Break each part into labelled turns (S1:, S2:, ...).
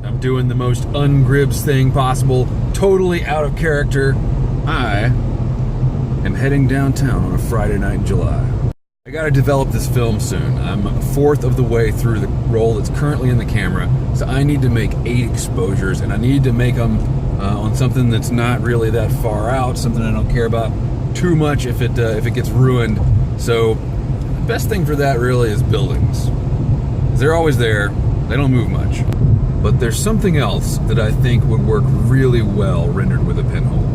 S1: I'm doing the most ungribs thing possible, totally out of character. I am heading downtown on a Friday night in July. I gotta develop this film soon. I'm a fourth of the way through the roll that's currently in the camera, so I need to make 8 exposures, and I need to make them on something that's not really that far out, something I don't care about too much if it gets ruined. So the best thing for that really is buildings. They're always there, they don't move much. But there's something else that I think would work really well rendered with a pinhole.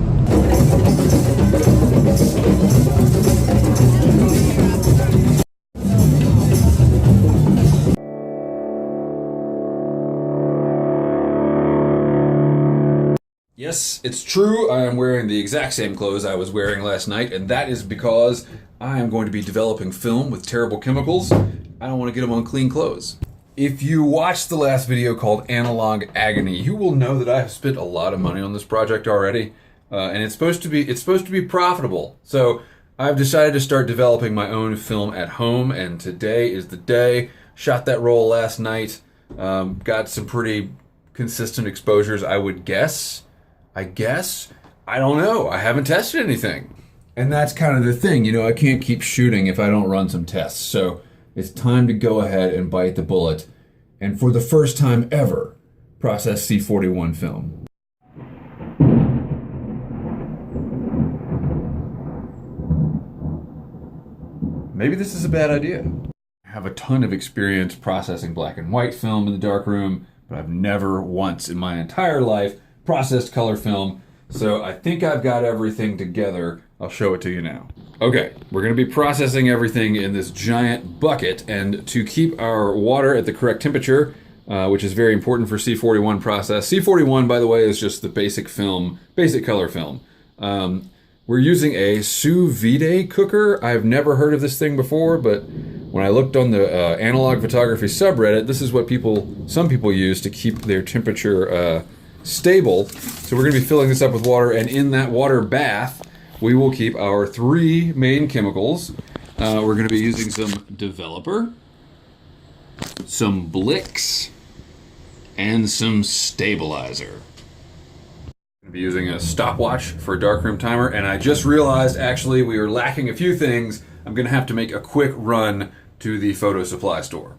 S1: Yes, it's true. I am wearing the exact same clothes I was wearing last night, and that is because I am going to be developing film with terrible chemicals. I don't want to get them on clean clothes. If you watched the last video called Analog Agony, you will know that I have spent a lot of money on this project already, and it's supposed to be profitable. So I've decided to start developing my own film at home, and today is the day. Shot that roll last night. Got some pretty consistent exposures, I would guess. I don't know. I haven't tested anything. And that's kind of the thing, you know, I can't keep shooting if I don't run some tests. So it's time to go ahead and bite the bullet, and for the first time ever, process C41 film. Maybe this is a bad idea. I have a ton of experience processing black and white film in the darkroom, but I've never once in my entire life processed color film, so I think I've got everything together. I'll show it to you now. Okay, we're going to be processing everything in this giant bucket, and to keep our water at the correct temperature, which is very important for C41 process. C41, by the way, is just the basic film, basic color film. We're using a sous vide cooker. I've never heard of this thing before, but when I looked on the analog photography subreddit, this is what some people use to keep their temperature stable. So we're going to be filling this up with water, and in that water bath, we will keep our 3 main chemicals. We're going to be using some developer, some Blix, and some stabilizer. I'm going to be using a stopwatch for a darkroom timer, and I just realized actually we are lacking a few things. I'm going to have to make a quick run to the photo supply store.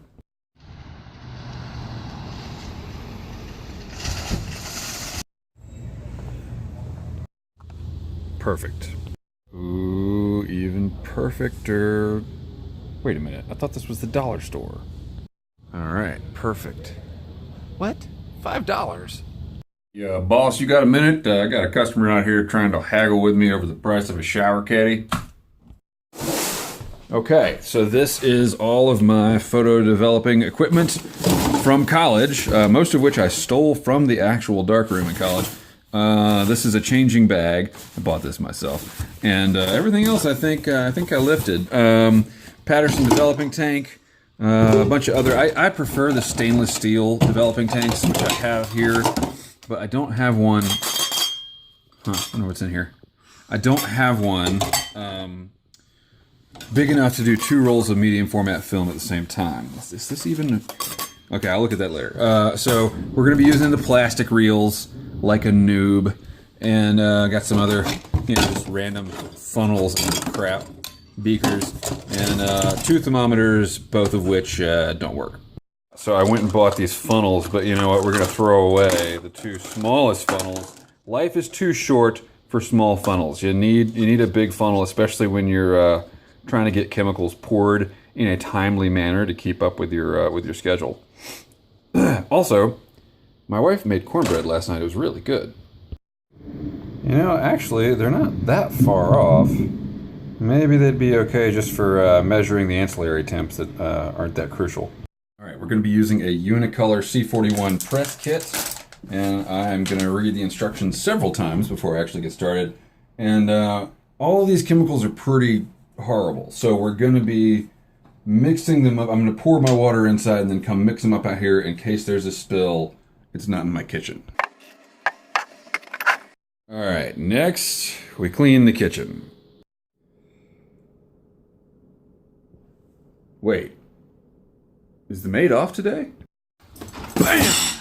S1: Perfect. Ooh, even perfecter. Wait a minute, I thought this was the dollar store. Alright, perfect. What? $5? Yeah, boss, you got a minute? I got a customer out here trying to haggle with me over the price of a shower caddy. Okay, so this is all of my photo developing equipment from college, most of which I stole from the actual darkroom in college. This is a changing bag. I bought this myself. And everything else I think I lifted. Patterson developing tank, a bunch of other... I prefer the stainless steel developing tanks, which I have here, but I don't have one... I wonder what's in here. I don't have one big enough to do 2 rolls of medium format film at the same time. Is this even... Okay, I'll look at that later. So we're going to be using the plastic reels like a noob, and got some other, you know, just random funnels and crap, beakers, and 2 thermometers, both of which don't work. So I went and bought these funnels, but you know what, we're going to throw away the 2 smallest funnels. Life is too short for small funnels. You need a big funnel, especially when you're trying to get chemicals poured in a timely manner to keep up with your schedule. Also, my wife made cornbread last night. It was really good. You know, actually, they're not that far off. Maybe they'd be okay just for measuring the ancillary temps that aren't that crucial. All right, we're going to be using a Unicolor C41 press kit, and I'm going to read the instructions several times before I actually get started. And all of these chemicals are pretty horrible, so we're going to be mixing them up. I'm going to pour my water inside and then come mix them up out here in case there's a spill. It's not in my kitchen. All right, next we clean the kitchen. Wait, is the maid off today? Bam!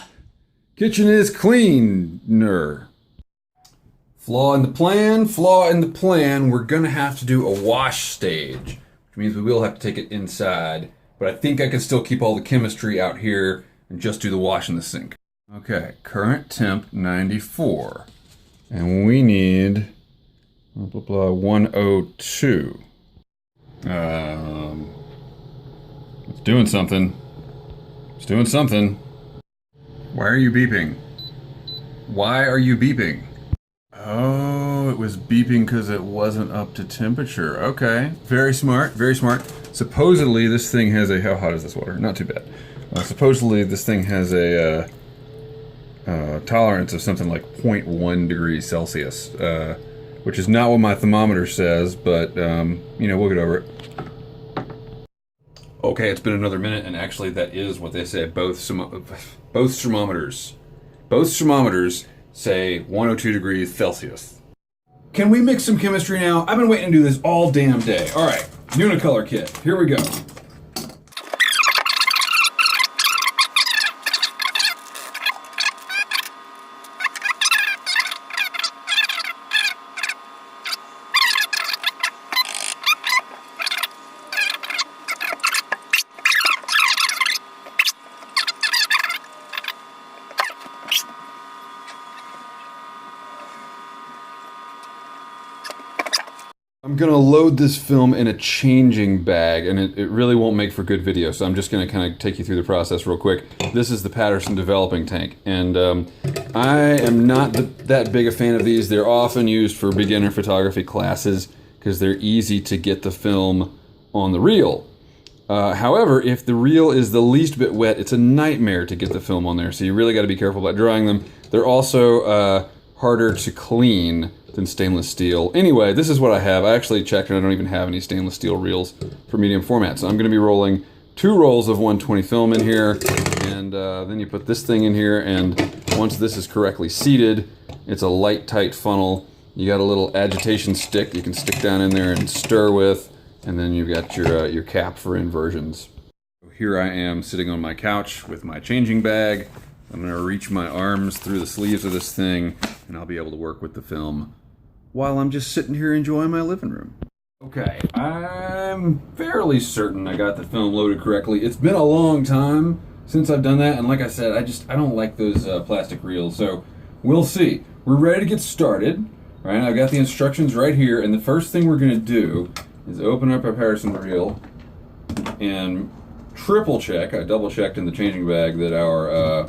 S1: Kitchen is cleaner. Flaw in the plan, flaw in the plan. We're gonna have to do a wash stage, which means we will have to take it inside. But I think I can still keep all the chemistry out here and just do the wash in the sink. Okay, current temp 94. And we need blah, blah, blah, 102. It's doing something. It's doing something. Why are you beeping? Why are you beeping? Oh, it was beeping because it wasn't up to temperature. Okay, very smart, very smart. Supposedly this thing has a, how hot is this water? Not too bad. Supposedly this thing has a tolerance of something like 0.1 degrees Celsius, which is not what my thermometer says, but you know, we'll get over it. Okay, it's been another minute, and actually that is what they say. Both thermometers say 102 degrees Celsius. Can we mix some chemistry now? I've been waiting to do this all damn day. All right, Unicolor kit. Here we go. I'm gonna load this film in a changing bag, and it really won't make for good video, so I'm just gonna kind of take you through the process real quick. This is the Patterson developing tank, and I am not that big a fan of these. They're often used for beginner photography classes because they're easy to get the film on the reel. However, if the reel is the least bit wet, it's a nightmare to get the film on there, so you really gotta be careful about drying them. They're also harder to clean than stainless steel. Anyway, this is what I have. I actually checked and I don't even have any stainless steel reels for medium format. So I'm gonna be rolling 2 rolls of 120 film in here, and then you put this thing in here, and once this is correctly seated, it's a light, tight funnel. You got a little agitation stick you can stick down in there and stir with, and then you've got your cap for inversions. Here I am sitting on my couch with my changing bag. I'm gonna reach my arms through the sleeves of this thing, and I'll be able to work with the film while I'm just sitting here enjoying my living room. Okay, I'm fairly certain I got the film loaded correctly. It's been a long time since I've done that, and like I said, I don't like those plastic reels, so we'll see. We're ready to get started, right? I've got the instructions right here, and the first thing we're gonna do is open up our Patterson reel and triple check, I double checked in the changing bag that our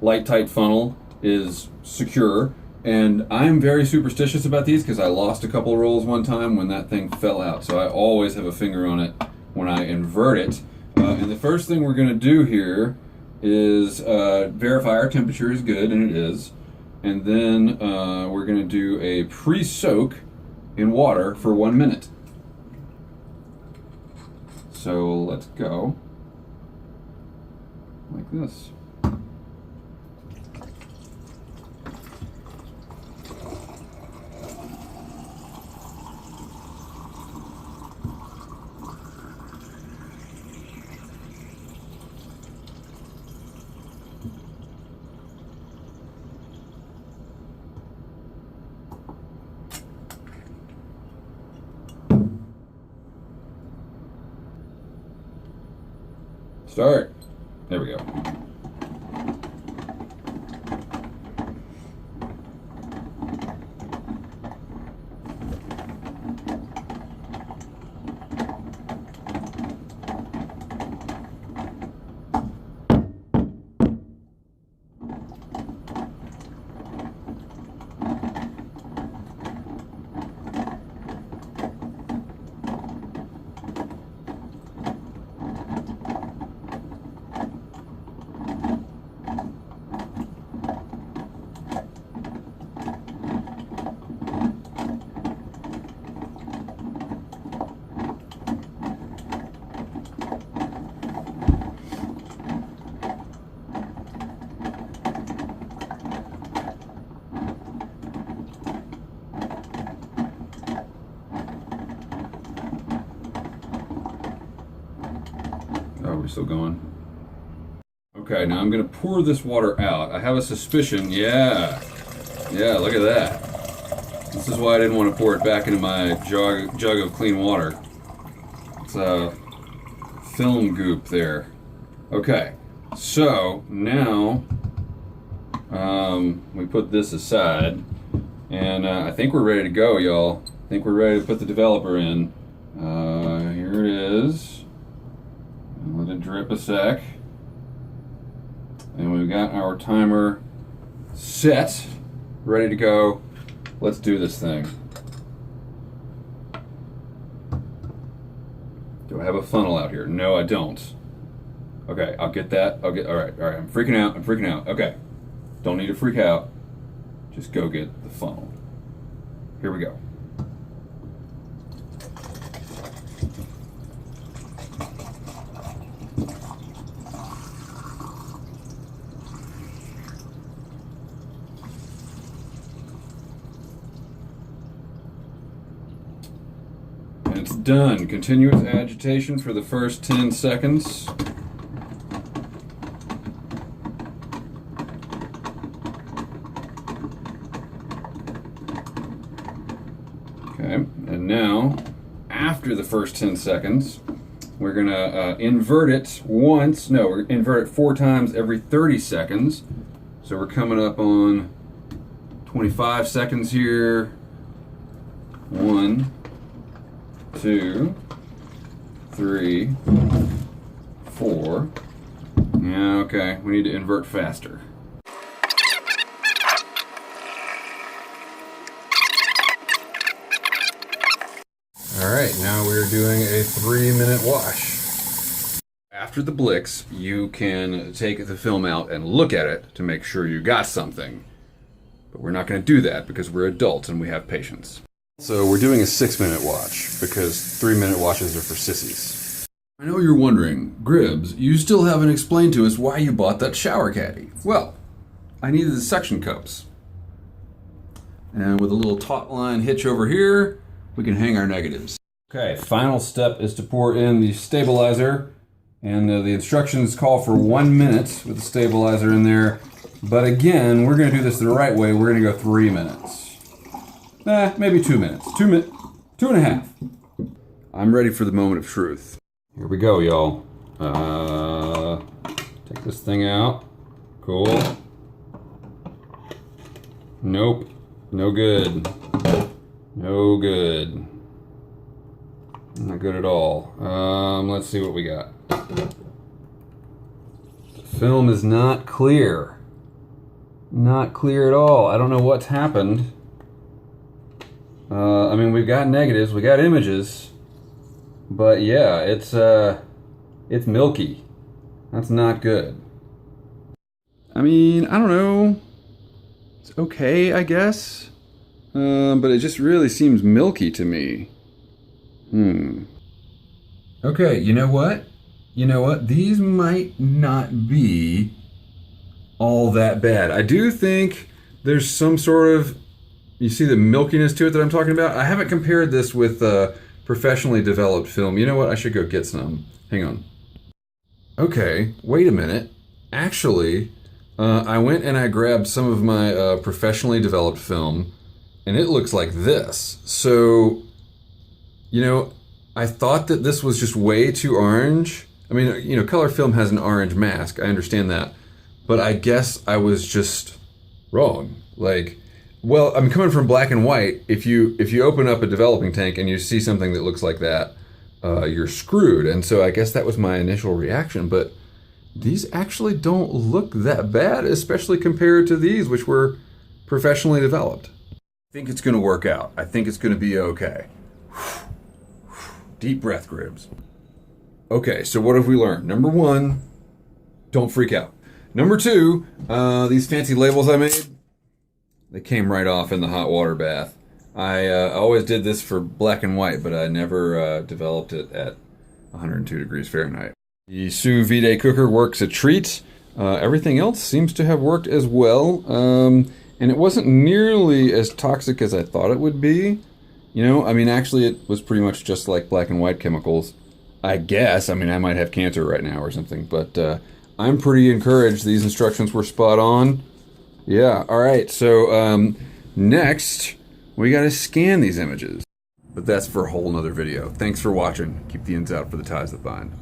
S1: light tight funnel is secure. And I'm very superstitious about these because I lost a couple rolls one time when that thing fell out. So I always have a finger on it when I invert it. And the first thing we're going to do here is verify our temperature is good, and it is. And then we're going to do a pre-soak in water for 1 minute. So let's go like this. Start. There we go. Oh, we're still going. Okay, now I'm gonna pour this water out. I have a suspicion, yeah, look at that. This is why I didn't want to pour it back into my jug of clean water. It's a film goop there. Okay, so now we put this aside, and I think we're ready to go, y'all. I think we're ready to put the developer in. Here it is. Let it drip a sec. And we've got our timer set, ready to go. Let's do this thing. Do I have a funnel out here? No, I don't. Okay, I'll get that. All right, I'm freaking out. Okay, don't need to freak out. Just go get the funnel. Here we go. And it's done. Continuous agitation for the first 10 seconds. Okay, and now, after the first 10 seconds, we're gonna invert it once. No, we're gonna invert it 4 times every 30 seconds. So we're coming up on 25 seconds here. 1, 2, 3, 4. Yeah, okay, we need to invert faster. Alright, now we're doing a 3-minute wash. After the Blix, you can take the film out and look at it to make sure you got something. But we're not going to do that because we're adults and we have patience. So we're doing a 6-minute watch because 3-minute watches are for sissies. I know you're wondering, Gribbs, you still haven't explained to us why you bought that shower caddy. Well, I needed the suction cups. And with a little taut line hitch over here, we can hang our negatives. Okay, final step is to pour in the stabilizer, and the instructions call for 1 minute with the stabilizer in there. But again, we're going to do this the right way. We're going to go 3 minutes. Maybe 2 minutes. 2.5. I'm ready for the moment of truth. Here we go, y'all. Take this thing out. Cool. Nope. No good. No good. Not good at all. Let's see what we got. The film is not clear. Not clear at all. I don't know what's happened. I mean, we've got negatives, we got images, but yeah, it's milky. That's not good. I mean, I don't know. It's okay, I guess. But it just really seems milky to me. Okay, you know what? These might not be all that bad. I do think there's some sort of, you see the milkiness to it that I'm talking about? I haven't compared this with professionally developed film. You know what? I should go get some. Hang on. Okay, wait a minute. Actually, I went and I grabbed some of my professionally developed film, and it looks like this. So, I thought that this was just way too orange. I mean, color film has an orange mask. I understand that. But I guess I was just wrong. Well, I'm coming from black and white. If you open up a developing tank and you see something that looks like that, you're screwed. And so I guess that was my initial reaction. But these actually don't look that bad, especially compared to these, which were professionally developed. I think it's going to work out. I think it's going to be okay. Deep breath, Gribbs. Okay, so what have we learned? Number 1, don't freak out. Number 2, these fancy labels I made, they came right off in the hot water bath. I always did this for black and white, but I never developed it at 102 degrees Fahrenheit. The sous vide cooker works a treat. Everything else seems to have worked as well. And it wasn't nearly as toxic as I thought it would be. Actually it was pretty much just like black and white chemicals. I guess. I might have cancer right now or something, but I'm pretty encouraged. These instructions were spot on. Yeah, all right. So next, we got to scan these images. But that's for a whole nother video. Thanks for watching. Keep the ends out for the ties that bind.